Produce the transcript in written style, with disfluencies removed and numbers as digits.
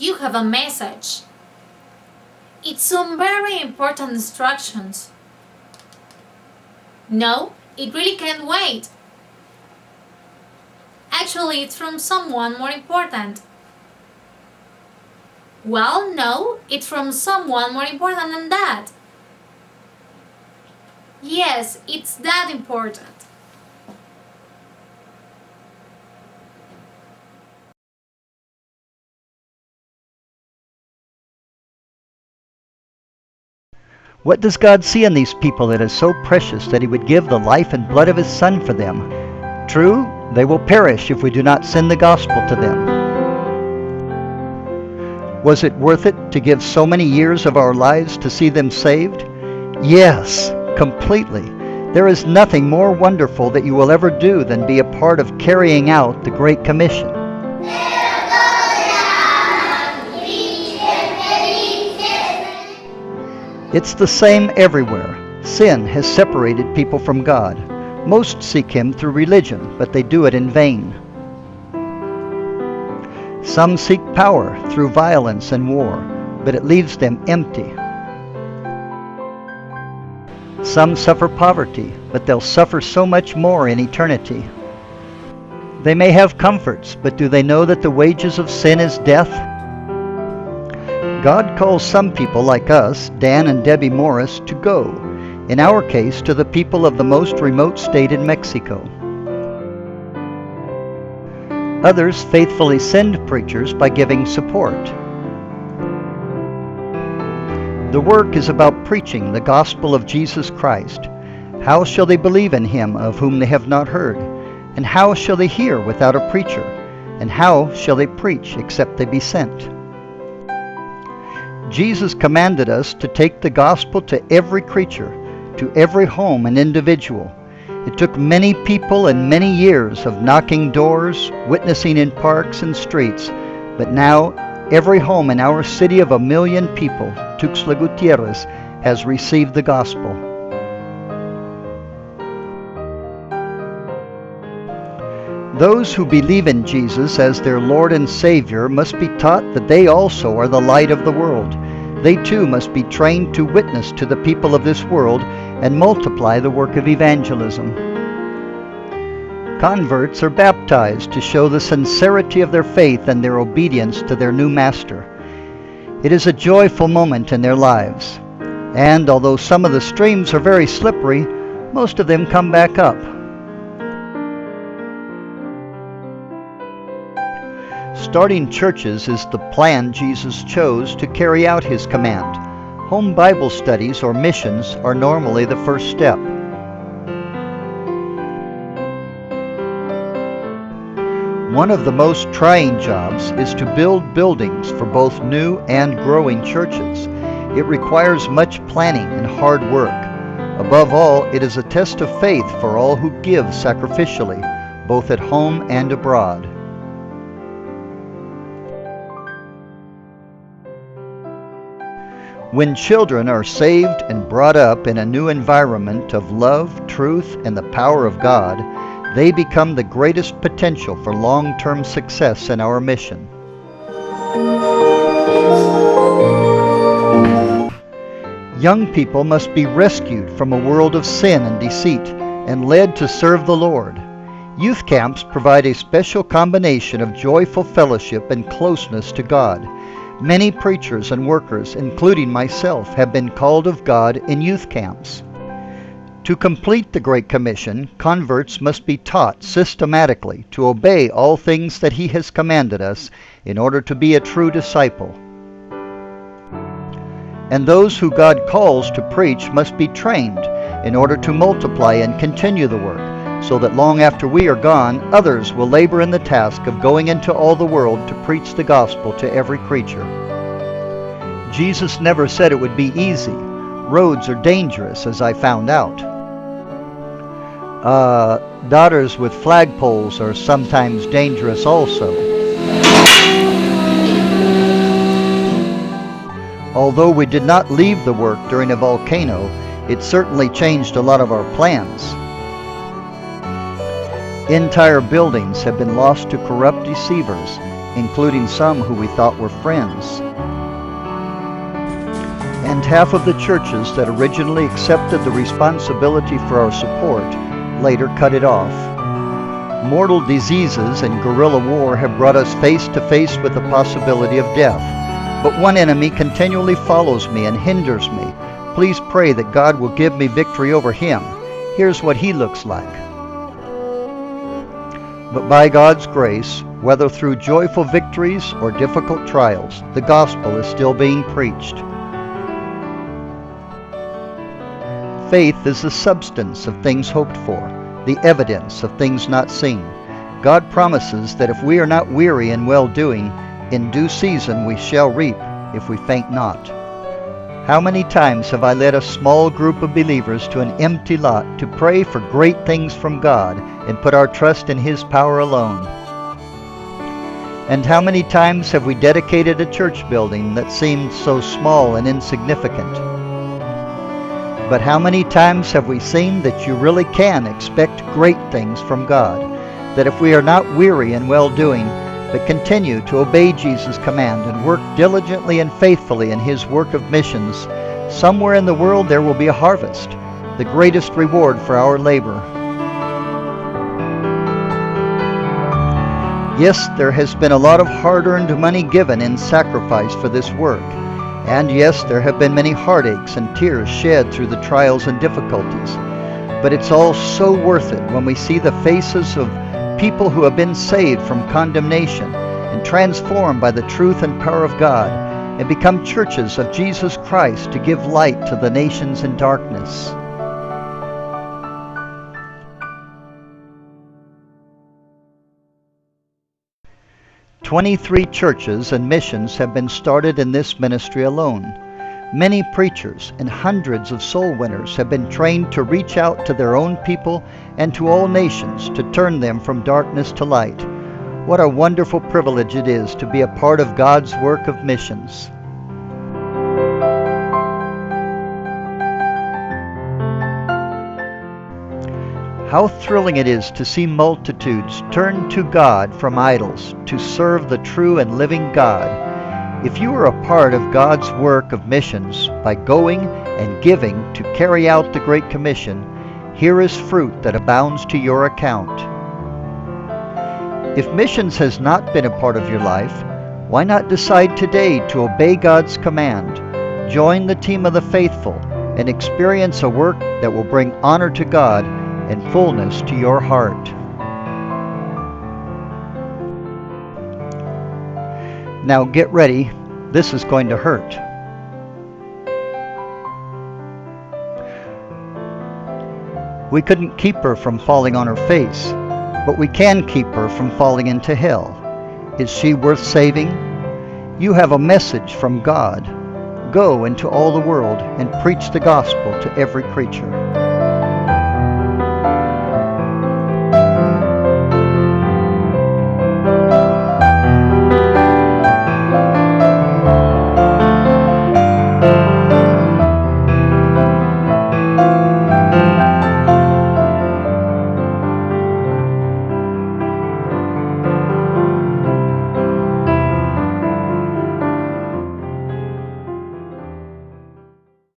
You have a message. It's some very important instructions. No, it really can't wait. Actually, it's from someone more important. Well, no, it's from someone more important than that. Yes, it's that important. What does God see in these people that is so precious that He would give the life and blood of His Son for them? True, they will perish if we do not send the gospel to them. Was it worth it to give so many years of our lives to see them saved? Yes, completely. There is nothing more wonderful that you will ever do than be a part of carrying out the Great Commission. It's the same everywhere. Sin has separated people from God. Most seek Him through religion, but they do it in vain. Some seek power through violence and war, but it leaves them empty. Some suffer poverty, but they'll suffer so much more in eternity. They may have comforts, but do they know that the wages of sin is death? God calls some people like us, Dan and Debbie Morris, to go, in our case to the people of the most remote state in Mexico. Others faithfully send preachers by giving support. The work is about preaching the gospel of Jesus Christ. How shall they believe in Him of whom they have not heard? And how shall they hear without a preacher? And how shall they preach except they be sent? Jesus commanded us to take the gospel to every creature, to every home and individual. It took many people and many years of knocking doors, witnessing in parks and streets, but now every home in our city of 1 million people, Tuxtla Gutierrez, has received the gospel. Those who believe in Jesus as their Lord and Savior must be taught that they also are the light of the world. They too must be trained to witness to the people of this world and multiply the work of evangelism. Converts are baptized to show the sincerity of their faith and their obedience to their new master. It is a joyful moment in their lives. And although some of the streams are very slippery, most of them come back up. Starting churches is the plan Jesus chose to carry out His command. Home Bible studies or missions are normally the first step. One of the most trying jobs is to build buildings for both new and growing churches. It requires much planning and hard work. Above all, it is a test of faith for all who give sacrificially, both at home and abroad. When children are saved and brought up in a new environment of love, truth, and the power of God, they become the greatest potential for long-term success in our mission. Young people must be rescued from a world of sin and deceit and led to serve the Lord. Youth camps provide a special combination of joyful fellowship and closeness to God. Many preachers and workers, including myself, have been called of God in youth camps. To complete the Great Commission, converts must be taught systematically to obey all things that He has commanded us in order to be a true disciple. And those who God calls to preach must be trained in order to multiply and continue the work, so that long after we are gone, others will labor in the task of going into all the world to preach the gospel to every creature. Jesus never said it would be easy. Roads are dangerous, as I found out. Daughters with flagpoles are sometimes dangerous also. Although we did not leave the work during a volcano, it certainly changed a lot of our plans. Entire buildings have been lost to corrupt deceivers, including some who we thought were friends. And half of the churches that originally accepted the responsibility for our support later cut it off. Mortal diseases and guerrilla war have brought us face to face with the possibility of death. But one enemy continually follows me and hinders me. Please pray that God will give me victory over him. Here's what he looks like. But by God's grace, whether through joyful victories or difficult trials, the gospel is still being preached. Faith is the substance of things hoped for, the evidence of things not seen. God promises that if we are not weary in well-doing, in due season we shall reap, if we faint not. How many times have I led a small group of believers to an empty lot to pray for great things from God and put our trust in his power alone? And how many times have we dedicated a church building that seemed so small and insignificant? But how many times have we seen that you really can expect great things from God? That if we are not weary in well-doing, but continue to obey Jesus' command and work diligently and faithfully in his work of missions, somewhere in the world there will be a harvest, the greatest reward for our labor. Yes, there has been a lot of hard-earned money given in sacrifice for this work. And yes, there have been many heartaches and tears shed through the trials and difficulties. But it's all so worth it when we see the faces of people who have been saved from condemnation and transformed by the truth and power of God and become churches of Jesus Christ to give light to the nations in darkness. "23 churches and missions have been started in this ministry alone. Many preachers and hundreds of soul winners have been trained to reach out to their own people and to all nations to turn them from darkness to light. What a wonderful privilege it is to be a part of God's work of missions." How thrilling it is to see multitudes turn to God from idols to serve the true and living God. If you are a part of God's work of missions by going and giving to carry out the Great Commission, here is fruit that abounds to your account. If missions has not been a part of your life, why not decide today to obey God's command, join the team of the faithful, and experience a work that will bring honor to God and fullness to your heart. Now get ready, this is going to hurt. We couldn't keep her from falling on her face, but we can keep her from falling into hell. Is she worth saving? You have a message from God. Go into all the world and preach the gospel to every creature.